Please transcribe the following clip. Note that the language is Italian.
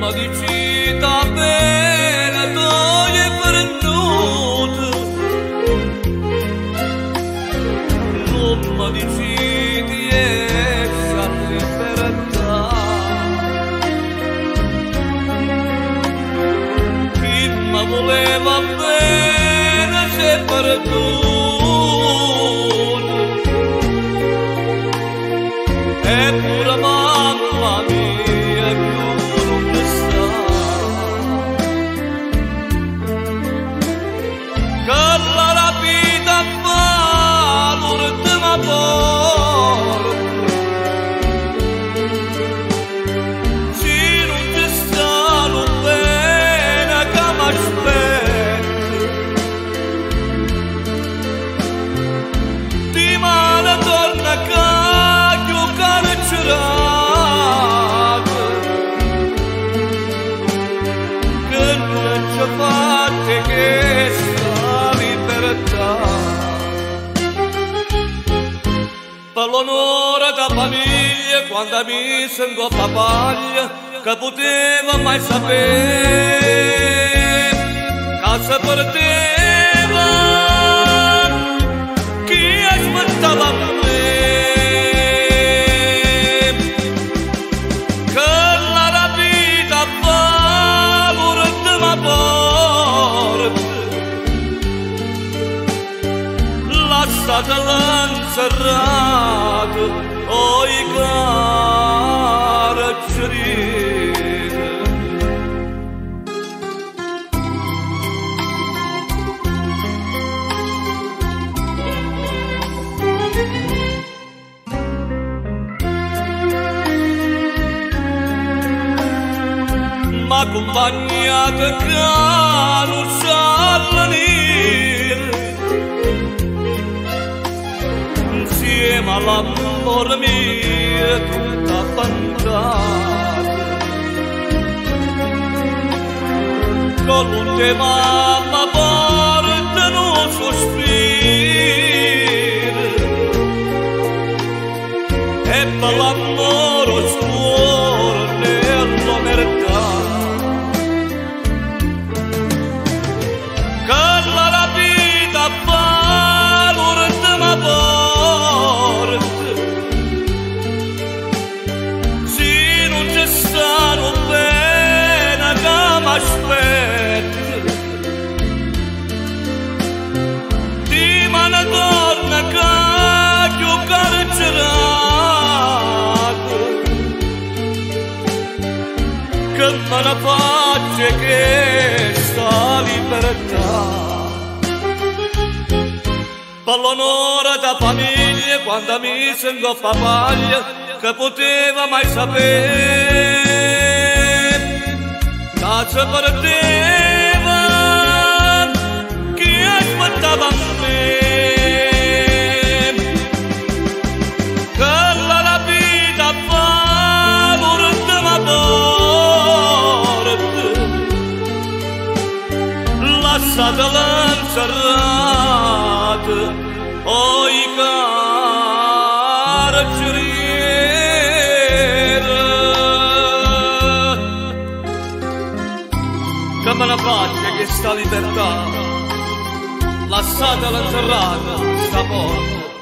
ma dici da bene tu è perduto, non mi dici di essere libertà. Chi mi voleva bene si è perduto, eppure mamma mia più non sta, che la rapita fa l'ultima porta, se non ci stanno bene che mi aspetta, ti manda torna a casa carcerata, che non ci fate che sta libertà. Per l'onore da famiglia, quando mi sento papaglia, che poteva mai sapere, che si perdeva chi aspettava me. Lasciate l'anserrato o i carceri, ma accompagnate che non s'allanire insieme all'amore mio tutta abbandonata, con l'ultima porta non sospiro, e per l'amore scuore nell'omertà, che la rapita fa l'ultima porta, se non ci stanno bene che mi aspetta, ti manda torna a casa carcerata, che me ne faccia che sta libertà. Per l'onore da famiglia, quando mi sento papaglia, che poteva mai sapere, che si perdeva chi aspettava me, che la vita fa l'ultima porta, lasciate l'anserrato o i carceri, che me la faccia che sta libertà, lasciatela enterrata sta porta.